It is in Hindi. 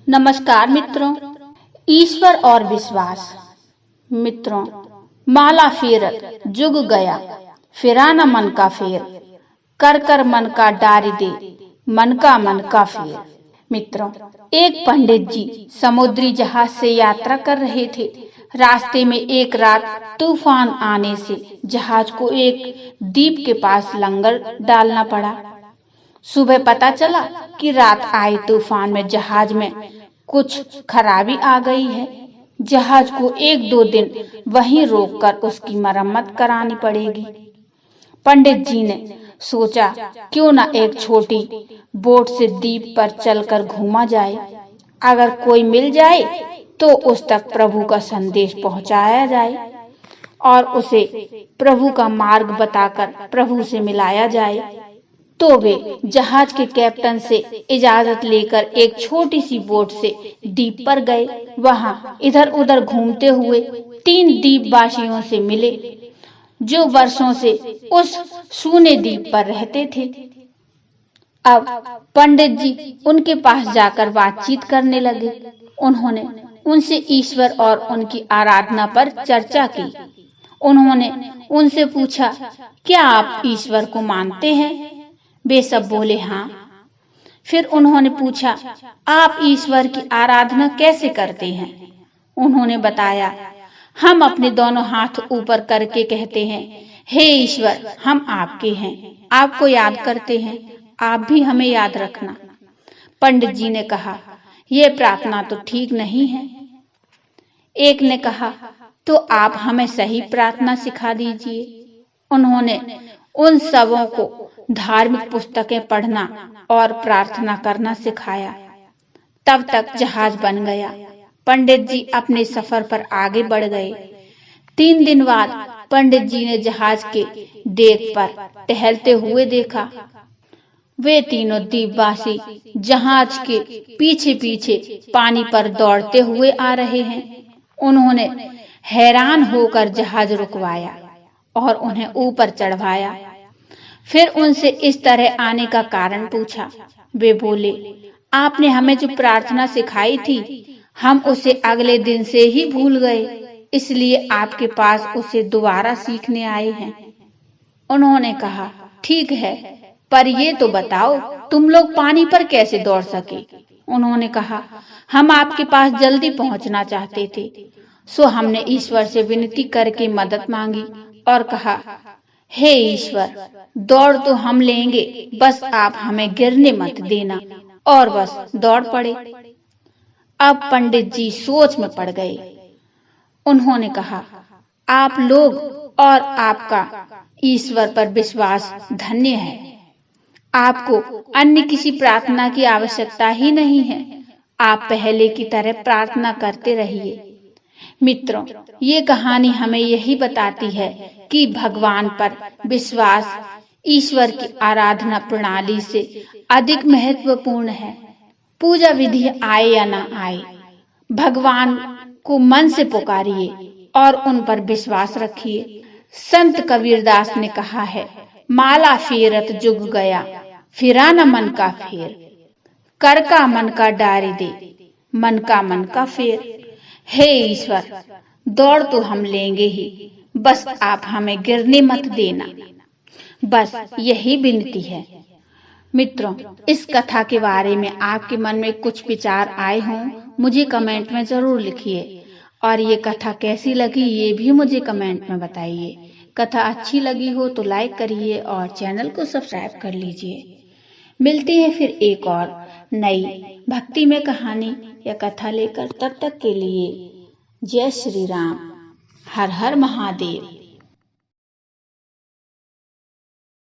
नमस्कार मित्रों, ईश्वर और विश्वास। मित्रों, माला फेरत जुग गया, फिरा न मन का फेर, कर कर मन का डारी दे, मन का फेर। मित्रों, एक पंडित जी समुद्री जहाज से यात्रा कर रहे थे। रास्ते में एक रात तूफान आने से जहाज को एक द्वीप के पास लंगर डालना पड़ा। सुबह पता चला कि रात आए तूफान में जहाज में कुछ खराबी आ गई है। जहाज को 1-2 दिन वहीं रोककर उसकी मरम्मत करानी पड़ेगी। पंडित जी ने सोचा, क्यों न एक छोटी बोट से द्वीप पर चलकर घूमा जाए। अगर कोई मिल जाए तो उस तक प्रभु का संदेश पहुंचाया जाए और उसे प्रभु का मार्ग बताकर प्रभु से मिलाया जाए। तो वे जहाज के कैप्टन से इजाजत लेकर एक छोटी सी बोट से द्वीप पर गए। वहां इधर उधर घूमते हुए 3 द्वीपवासियों से मिले जो वर्षों से उस सूने द्वीप पर रहते थे। अब पंडित जी उनके पास जाकर बातचीत करने लगे। उन्होंने उनसे ईश्वर और उनकी आराधना पर चर्चा की। उन्होंने उनसे पूछा, क्या आप ईश्वर को मानते हैं? वे सब बोले हाँ। फिर उन्होंने पूछा, आप ईश्वर की आराधना कैसे करते हैं? उन्होंने बताया, हम अपने दोनों हाथ ऊपर करके कहते हैं, हे ईश्वर, हम आपके हैं, आपको याद करते हैं, आप भी हमें याद रखना। पंडित जी ने कहा, यह प्रार्थना तो ठीक नहीं है। एक ने कहा, तो आप हमें सही प्रार्थना सिखा दीजिए। उन्होंने उन सबों को धार्मिक पुस्तकें पढ़ना और प्रार्थना करना सिखाया। तब तक जहाज बन गया। पंडित जी अपने सफर पर आगे बढ़ गए। 3 दिन बाद पंडित जी ने जहाज के डेक पर टहलते हुए देखा। वे तीनों द्वीपवासी जहाज के पीछे पीछे पानी पर दौड़ते हुए आ रहे हैं। उन्होंने हैरान होकर जहाज रुकवाया और उन्हें ऊपर चढ़वाया। फिर उनसे इस तरह आने का कारण पूछा। वे बोले, आपने हमें जो प्रार्थना सिखाई थी, हम उसे अगले दिन से ही भूल गए, इसलिए आपके पास उसे दोबारा सीखने आए हैं। उन्होंने कहा, ठीक है, पर ये तो बताओ, तुम लोग पानी पर कैसे दौड़ सके? उन्होंने कहा, हम आपके पास जल्दी पहुंचना चाहते थे, सो हमने ईश्वर से विनती करके मदद मांगी और कहा, हे ईश्वर, दौड़ तो हम लेंगे, बस आप हमें गिरने मत देना। और बस दौड़ पड़े। अब पंडित जी सोच में पड़ गए। उन्होंने कहा, आप लोग और आपका ईश्वर पर विश्वास धन्य है। आपको अन्य किसी प्रार्थना की आवश्यकता ही नहीं है। आप पहले की तरह प्रार्थना करते रहिए। मित्रों, ये कहानी हमें यही बताती है कि भगवान पर विश्वास ईश्वर की आराधना प्रणाली से अधिक महत्वपूर्ण है। पूजा विधि आए या ना आए, भगवान को मन से पुकारिए और उन पर विश्वास रखिए। संत कबीरदास ने कहा है, माला फेरत जुग गया, फिरा न मन का फेर, कर का मन का डारी दे, मन का फेर। हे ईश्वर, दौड़ तो हम लेंगे ही, बस आप हमें गिरने मत देना। बस यही विनती है। मित्रों, इस कथा के बारे में आपके मन में कुछ विचार आए हों, मुझे कमेंट में जरूर लिखिए। और ये कथा कैसी लगी, ये भी मुझे कमेंट में बताइए। कथा अच्छी लगी हो तो लाइक करिए और चैनल को सब्सक्राइब कर लीजिए। मिलती है फिर एक और नई भक्ति में कहानी या कथा लेकर। तब तक के लिए जय श्री राम, हर हर महादेव।